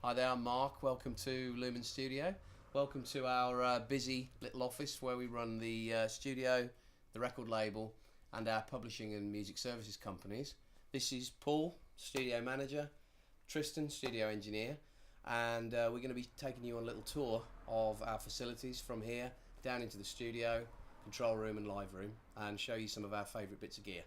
Hi there, I'm Mark. Welcome to Lumen Studio. Welcome to our busy little office where we run the studio, the record label, and our publishing and music services companies. This is Paul, studio manager, Tristan, studio engineer, and we're going to be taking you on a little tour of our facilities from here down into the studio, control room and live room, and show you some of our favourite bits of gear.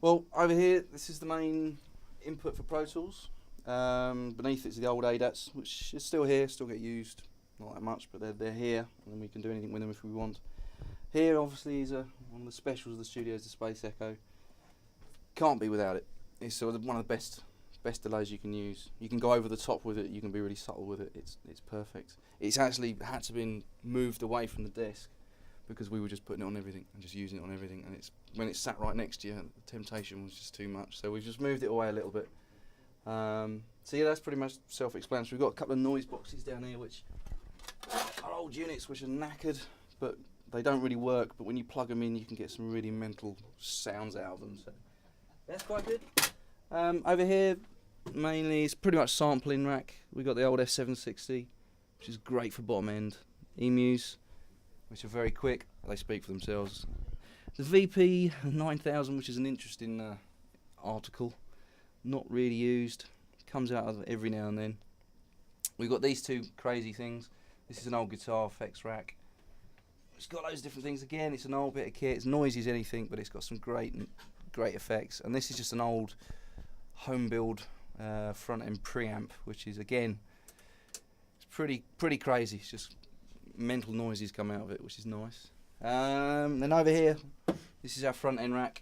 Well, over here, this is the main input for Pro Tools. Beneath it's the old ADATs, which is still here, still get used, not that much, but they're here, and we can do anything with them if we want. Here, obviously, is one of the specials of the studio is the Space Echo. Can't be without it. It's sort of one of the best delays you can use. You can go over the top with it. You can be really subtle with it. It's perfect. It's actually had to be moved away from the desk because we were just putting it on everything and just using it on everything, and when it sat right next to you, the temptation was just too much. So we've just moved it away a little bit. So yeah, that's pretty much self-explanatory. We've got a couple of noise boxes down here, which are old units, which are knackered, but they don't really work. But when you plug them in, you can get some really mental sounds out of them. So that's quite good. Over here, mainly, it's pretty much sampling rack. We've got the old F760, which is great for bottom end. Emus, which are very quick. They speak for themselves. The VP 9000, which is an interesting article, not really used, comes out of every now and then. We've got these two crazy things. This is an old guitar effects rack. It's got loads of different things. Again, it's an old bit of kit. It's noisy as anything, but it's got some great effects. And this is just an old home build front end preamp, which is again, it's pretty crazy. It's just mental noises come out of it, which is nice. Then over here, this is our front end rack.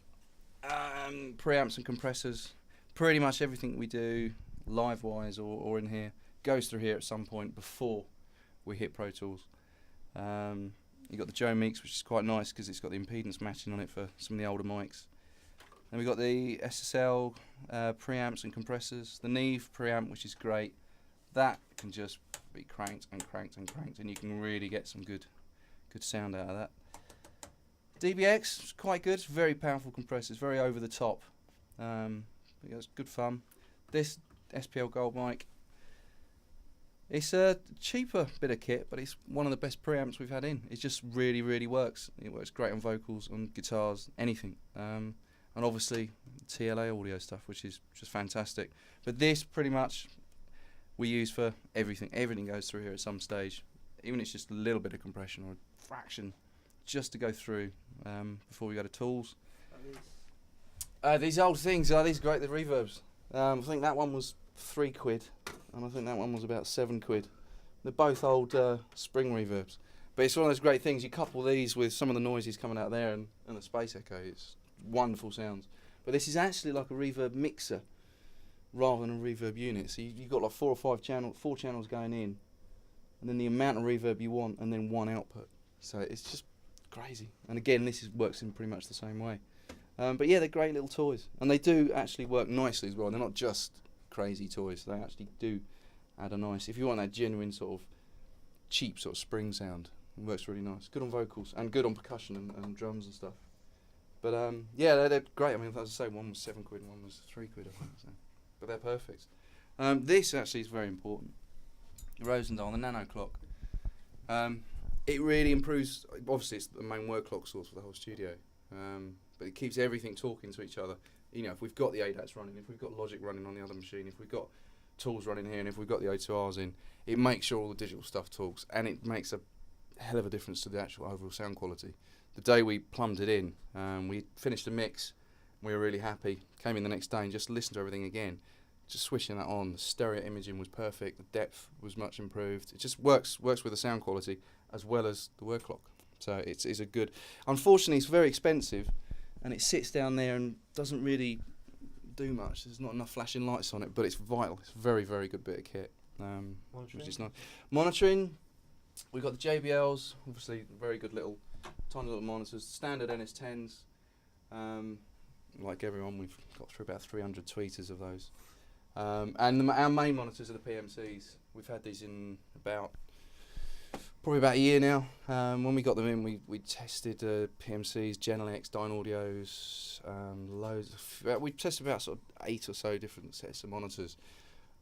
Preamps and compressors. Pretty much everything we do, live wise or in here, goes through here at some point before we hit Pro Tools. You've got the Joe Meeks, which is quite nice because it's got the impedance matching on it for some of the older mics. Then we've got the SSL preamps and compressors. The Neve preamp, which is great. That can just be cranked and cranked and cranked, and you can really get some good sound out of that. DBX is quite good. It's very powerful compressors, very over the top. It's good fun. This SPL Gold mic, it's a cheaper bit of kit, but it's one of the best preamps we've had in. It just really works. It works great on vocals, on guitars, anything. And obviously TLA audio stuff, which is just fantastic. But this pretty much we use for everything. Everything goes through here at some stage, even if it's just a little bit of compression or a fraction, just to go through before we go to tools. These old things are these great, the reverbs. I think that one was £3, and I think that one was about £7. They're both old spring reverbs. But it's one of those great things. You couple these with some of the noises coming out there and the Space Echo. It's wonderful sounds. But this is actually like a reverb mixer rather than a reverb unit. So you've got like four channels going in, and then the amount of reverb you want, and then one output. So it's just crazy. And again, this works in pretty much the same way. But yeah, they're great little toys, and they do actually work nicely as well. They're not just crazy toys. They actually do add a nice. If you want that genuine sort of cheap sort of spring sound, it works really nice. Good on vocals and good on percussion and drums and stuff. But yeah, they're great. I mean, as I say, one was £7 and one was £3, I think. So. But they're perfect. This actually is very important. The Rosendal, the nano clock. It really improves. Obviously, it's the main word clock source for the whole studio. But it keeps everything talking to each other. You know, if we've got the ADATs running, if we've got Logic running on the other machine, if we've got tools running here, and if we've got the O2Rs in, it makes sure all the digital stuff talks, and it makes a hell of a difference to the actual overall sound quality. The day we plumbed it in, we finished the mix, we were really happy, came in the next day and just listened to everything again, just switching that on. The stereo imaging was perfect, the depth was much improved. It just works with the sound quality as well as the word clock. So it's a good. Unfortunately, it's very expensive, and it sits down there and doesn't really do much. There's not enough flashing lights on it, but it's vital. It's a very which is nice. Monitoring, we've got the JBLs, obviously very good tiny little monitors, standard NS10s. Like everyone, we've got through about 300 tweeters of those. Our main monitors are the PMCs. We've had these in probably about a year now. When we got them in, we tested PMCs, Genelex, Dynaudios, we tested about sort of 8 or so different sets of monitors.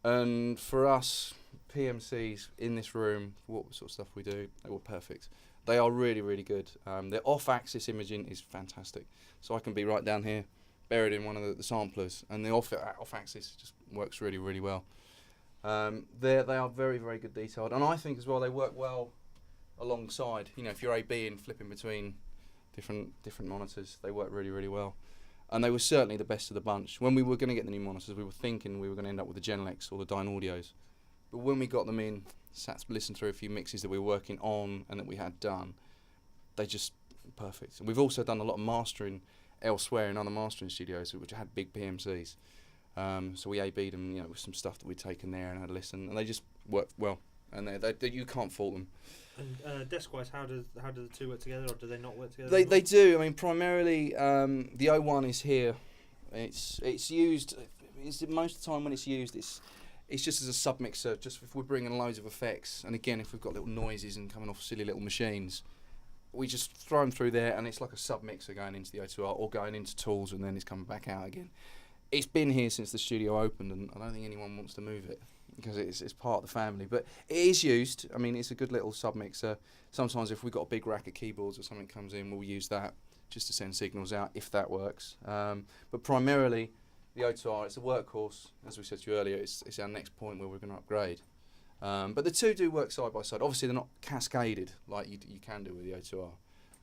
And for us, PMCs in this room, for what sort of stuff we do, they were perfect. They are really, really good. Their off-axis imaging is fantastic. So I can be right down here, buried in one of the samplers, and the off-axis just works really, really well. They are very, very good detailed, and I think as well they work well alongside. You know, if you're AB and flipping between different monitors, they work really, really well. And they were certainly the best of the bunch. When we were going to get the new monitors, we were thinking we were going to end up with the Genelex or the Dynaudios. But when we got them in, listened through a few mixes that we were working on and that we had done, they just perfect. And we've also done a lot of mastering elsewhere in other mastering studios which had big PMCs. So we AB'd them, you know, with some stuff that we'd taken there and had a listen, and they just worked well. And they you can't fault them. And desk-wise, how do the two work together, or do they not work together? They do. I mean, primarily the O1 is here. It's used. Most of the time when it's used, it's just as a submixer. Just if we're bringing loads of effects, and again, if we've got little noises and coming off silly little machines, we just throw them through there, and it's like a submixer going into the O2R or going into tools, and then it's coming back out again. It's been here since the studio opened, and I don't think anyone wants to move it, because it's part of the family. But it is used. I mean, it's a good little submixer. Sometimes if we've got a big rack of keyboards or something comes in, we'll use that just to send signals out, if that works. But primarily, the O2R, it's a workhorse. As we said to you earlier, it's our next point where we're going to upgrade. But the two do work side by side. Obviously, they're not cascaded like you can do with the O2R.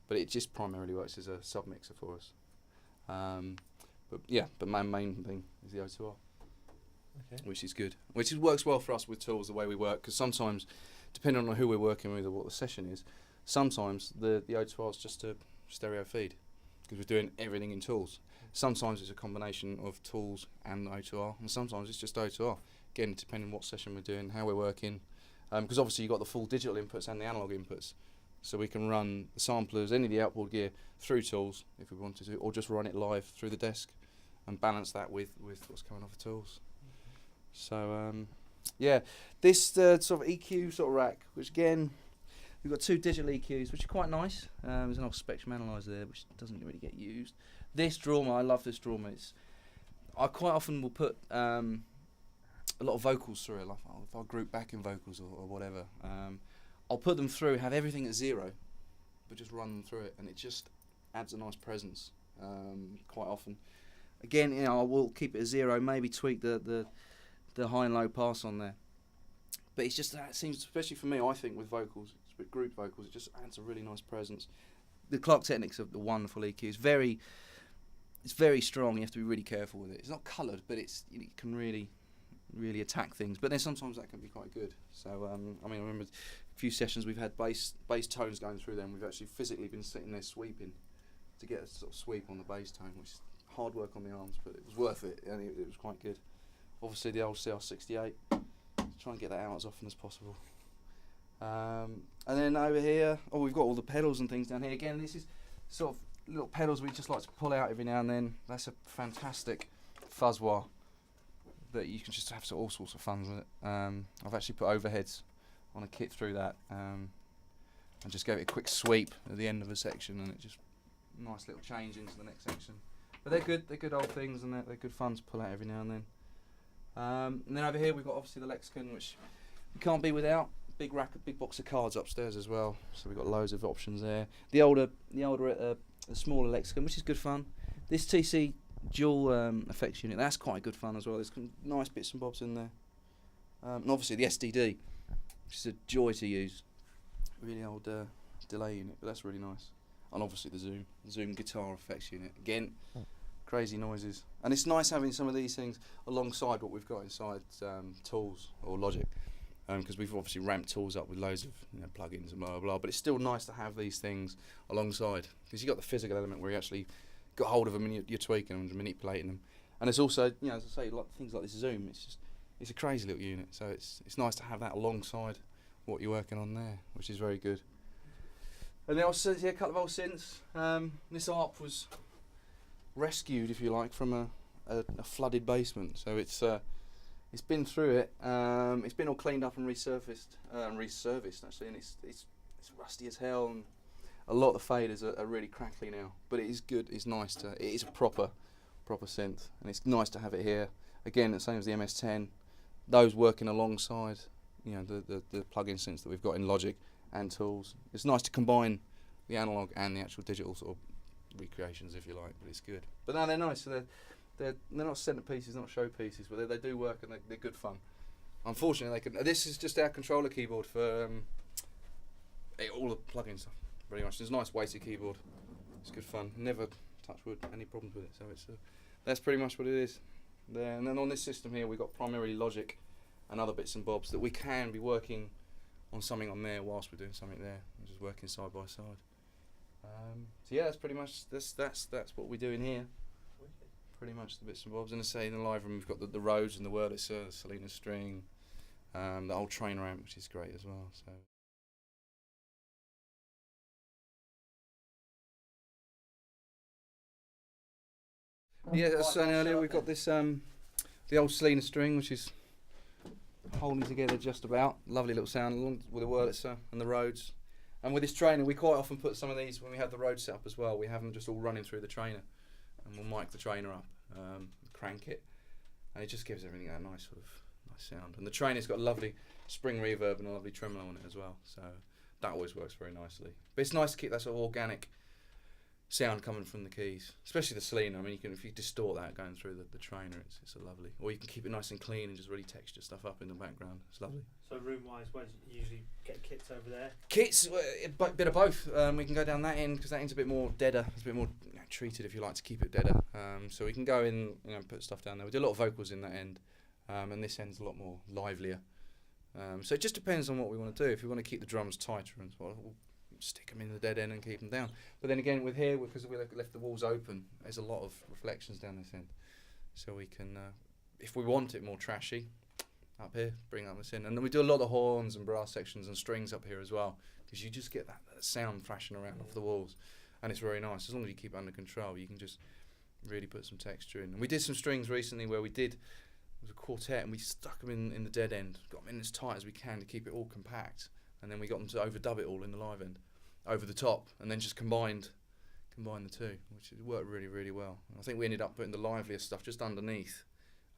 But it just primarily works as a submixer for us. But my main thing is the O2R. Okay. Which is good. Which works well for us with tools, the way we work, because sometimes, depending on who we're working with or what the session is, sometimes the O2R is just a stereo feed, because we're doing everything in tools. Sometimes it's a combination of tools and the O2R, and sometimes it's just O2R. Again, depending on what session we're doing, how we're working, because obviously you've got the full digital inputs and the analog inputs, so we can run the samplers, any of the outboard gear, through tools if we wanted to, or just run it live through the desk and balance that with what's coming off the tools. So this sort of EQ sort of rack, which again, we've got 2 digital EQs, which are quite nice. There's an old spectrum analyzer there, which doesn't really get used. This Drawmer, I love this Drawmer. I quite often will put a lot of vocals through it, like if I group backing vocals or whatever. I'll put them through, have everything at 0, but just run them through it, and it just adds a nice presence quite often. Again, you know, I will keep it at 0, maybe tweak the high and low pass on there. But it's just that, it seems, especially for me, I think with vocals, with group vocals, it just adds a really nice presence. The Clark Technics are the wonderful EQ. It's very strong. You have to be really careful with it. It's not coloured, but it can really attack things. But then sometimes that can be quite good. So I mean, I remember a few sessions we've had bass tones going through them. We've actually physically been sitting there sweeping to get a sort of sweep on the bass tone, which is hard work on the arms, but it was worth it, and it was quite good. Obviously the old CR68, try and get that out as often as possible. And then over here, we've got all the pedals and things down here. Again, this is sort of little pedals we just like to pull out every now and then. That's a fantastic fuzz wah that you can just have all sorts of fun with it. I've actually put overheads on a kit through that, and just gave it a quick sweep at the end of a section, and it just nice little change into the next section. But they're good old things, and they're good fun to pull out every now and then. And then over here we've got obviously the lexicon, which you can't be without. Big box of cards upstairs as well, so we've got loads of options there. The smaller lexicon, which is good fun. This TC dual effects unit, that's quite good fun as well. There's nice bits and bobs in there. And obviously the SDD, which is a joy to use. Really old delay unit, but that's really nice. And obviously the Zoom guitar effects unit. Again, crazy noises. And it's nice having some of these things alongside what we've got inside Tools or Logic. Because we've obviously ramped Tools up with loads of plugins and blah blah blah, but it's still nice to have these things alongside, because you've got the physical element where you actually got hold of them and you're tweaking them and manipulating them. And it's also, as I say, like things like this Zoom, it's a crazy little unit, so it's nice to have that alongside what you're working on there, which is very good. And then also a couple of old synths. This ARP was rescued, if you like, from a flooded basement, so it's It's been through it. It's been all cleaned up and resurfaced actually, and it's rusty as hell. And a lot of the faders are really crackly now, but it is good. It's nice it is a proper synth, and it's nice to have it here. Again, the same as the MS10. Those working alongside, the plug-in synths that we've got in Logic and Tools. It's nice to combine the analog and the actual digital sort of recreations, if you like. But it's good. But no, they're nice. So they're not centerpieces, not showpieces, but they do work and they're good fun. Unfortunately, this is just our controller keyboard for all the plug-in stuff. Pretty much. It's a nice weighted keyboard. It's good fun. Never, touch wood, any problems with it. So that's pretty much what it is. There. And then on this system here, we've got primarily Logic and other bits and bobs that we can be working on something on there whilst we're doing something there. We're just working side by side. So yeah, that's pretty much that's what we do in here. Pretty much the bits and bobs. And I say in the live room, we've got the Rhodes and the Wurlitzer, the Selena string, the old trainer amp, which is great as well. So. Yeah, as I was saying earlier, we've got this the old Selena string, which is holding together just about. Lovely little sound along with the Wurlitzer and the Rhodes. And with this trainer, we quite often put some of these, when we have the Rhodes set up as well, we have them just all running through the trainer. And we'll mic the trainer up, crank it, and it just gives everything a nice sound. And the trainer's got a lovely spring reverb and a lovely tremolo on it as well, so that always works very nicely. But it's nice to keep that sort of organic sound coming from the keys, especially the Selena. I mean, if you distort that going through the trainer, it's a lovely. Or you can keep it nice and clean and just really texture stuff up in the background. It's lovely. So room-wise, where do you usually get kits over there? Kits, a bit of both. We can go down that end because that end's a bit more deader. It's a bit more treated, if you like, to keep it deader. So we can go in, put stuff down there. We do a lot of vocals in that end, and this end's a lot more livelier. So it just depends on what we want to do. If we want to keep the drums tighter, and we'll stick them in the dead end and keep them down. But then again, with here, because we left the walls open, there's a lot of reflections down this end. So we can, if we want it more trashy, up here, bring up this in. And then we do a lot of horns and brass sections and strings up here as well, because you just get that sound flashing around off the walls. And it's very nice. As long as you keep it under control, you can just really put some texture in. And we did some strings recently where it was a quartet, and we stuck them in the dead end, got them in as tight as we can to keep it all compact. And then we got them to overdub it all in the live end, over the top, and then just combined the two, which worked really, really well. And I think we ended up putting the livelier stuff just underneath,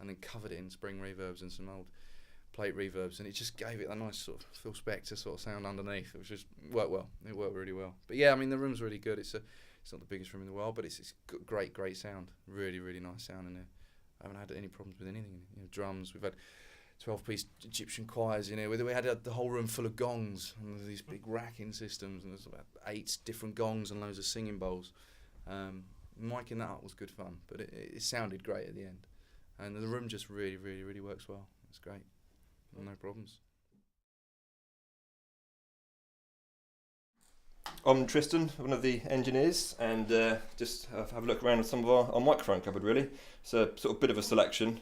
and then covered it in spring reverbs and some old plate reverbs, and it just gave it a nice sort of Phil Spector sort of sound underneath. It was just worked well. It worked really well. But yeah, I mean, the room's really good. It's not the biggest room in the world, but it's great sound. Really, really nice sound in there. I haven't had any problems with anything. Drums. We've had 12-piece Egyptian choirs, we had the whole room full of gongs and these big racking systems, and there's about 8 different gongs and loads of singing bowls. Miking that up was good fun, but it sounded great at the end. And the room just really, really, really works well. It's great. No problems. I'm Tristan, one of the engineers, and just have a look around at some of our microphone cupboard really. It's a sort of bit of a selection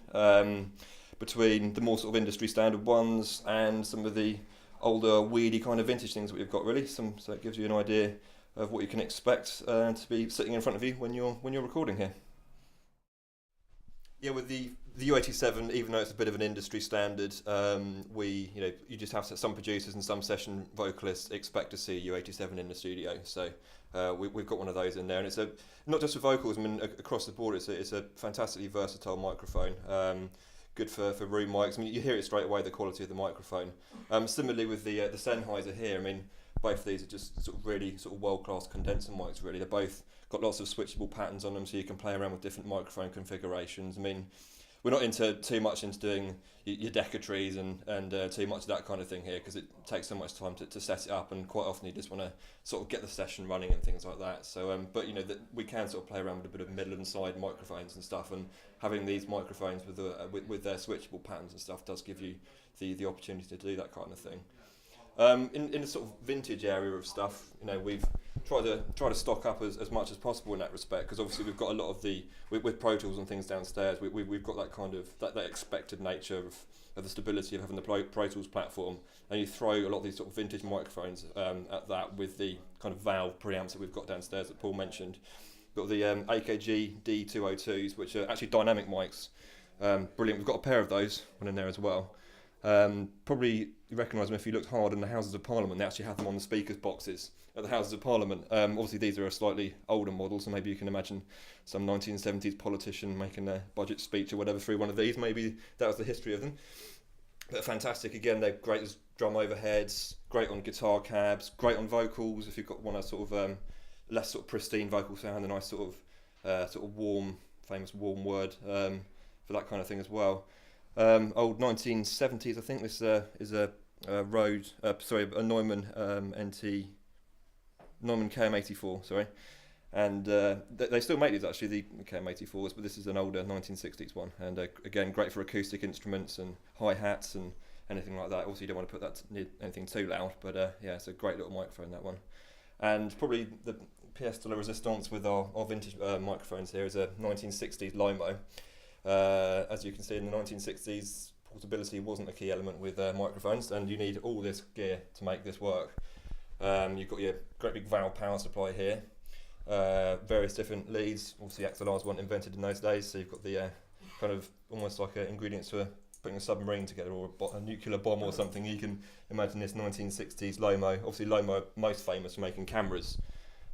between the more sort of industry standard ones and some of the older weedy kind of vintage things that we've got really. So it gives you an idea of what you can expect to be sitting in front of you when you're recording here. Yeah, with the U87, even though it's a bit of an industry standard, you just have some producers and some session vocalists expect to see U87 in the studio. So we've got one of those in there, and it's not just for vocals. I mean, across the board, it's a fantastically versatile microphone. Good for room mics. I mean, you hear it straight away, the quality of the microphone. Similarly with the Sennheiser here, I mean, both of these are just sort of really sort of world-class condenser mics really. They're both got lots of switchable patterns on them, so you can play around with different microphone configurations. I mean, we're not too much into doing your decker trees and too much of that kind of thing here, because it takes so much time to set it up, and quite often you just want to sort of get the session running and things like that. So, but we can sort of play around with a bit of Midland side microphones and stuff, and having these microphones with their switchable patterns and stuff does give you the opportunity to do that kind of thing. In the sort of vintage area of stuff, we've tried to stock up as much as possible in that respect, because obviously we've got a lot of with Pro Tools and things downstairs, we've got that kind of that expected nature of the stability of having the Pro Tools platform, and you throw a lot of these sort of vintage microphones at that with the kind of valve preamps that we've got downstairs that Paul mentioned. Got the AKG D202s, which are actually dynamic mics. Brilliant. We've got a pair of those, one in there as well. Probably you recognise them if you looked hard in the Houses of Parliament. They actually have them on the speakers boxes at the Houses of Parliament. Obviously these are a slightly older model, so maybe you can imagine some 1970s politician making a budget speech or whatever through one of these. Maybe that was the history of them. But fantastic, again, they're great as drum overheads, great on guitar cabs, great on vocals if you've got one a sort of less sort of pristine vocal sound, a nice sort of warm, famous warm word for that kind of thing as well. Old 1970s, I think this is a Neumann Neumann KM84, sorry. And they still make these actually, the KM84s, but this is an older 1960s one. And again, great for acoustic instruments and hi-hats and anything like that. Also, you don't want to put that near anything too loud, but yeah, it's a great little microphone, that one. And probably the pièce de la résistance with our vintage microphones here is a 1960s Lomo. As you can see, in the 1960s, portability wasn't a key element with microphones, and you need all this gear to make this work. You've got your great big valve power supply here, various different leads. Obviously XLRs weren't invented in those days, so you've got the kind of almost like ingredients for putting a submarine together or a nuclear bomb or something. You can imagine this 1960s Lomo. Obviously Lomo are most famous for making cameras.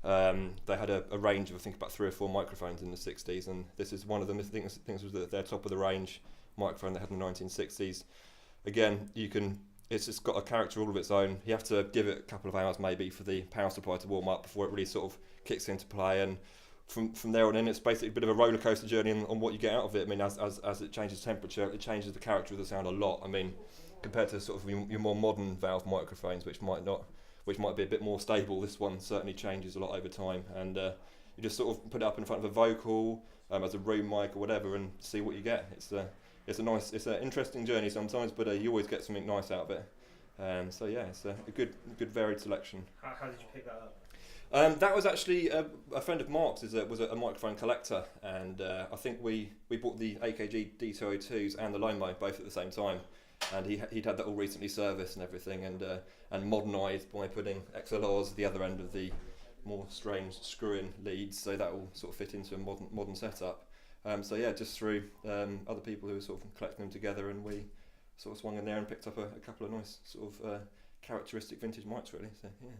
They had a range of I think about 3 or 4 microphones in the 60s, and this is one of them. I think this was their top of the range microphone they had in the 1960s. Again, it's just got a character all of its own. You have to give it a couple of hours maybe for the power supply to warm up before it really sort of kicks into play, and from there on in it's basically a bit of a roller coaster journey on what you get out of it. I mean, as it changes temperature, it changes the character of the sound a lot. I mean, compared to sort of your more modern valve microphones, which might be a bit more stable, this one certainly changes a lot over time, and you just sort of put it up in front of a vocal as a room mic or whatever and see what you get. It's an interesting journey sometimes, but you always get something nice out of it. So yeah, it's a good varied selection. How did you pick that up? That was actually a friend of Mark's was a microphone collector, and I think we bought the AKG D202s and the Lomo both at the same time, and he'd had that all recently serviced and everything, and modernised by putting XLRs at the other end of the more strange screw-in leads, so that all sort of fit into a modern setup. So yeah, just through other people who were sort of collecting them together, and we sort of swung in there and picked up a couple of nice sort of characteristic vintage mics really. So yeah.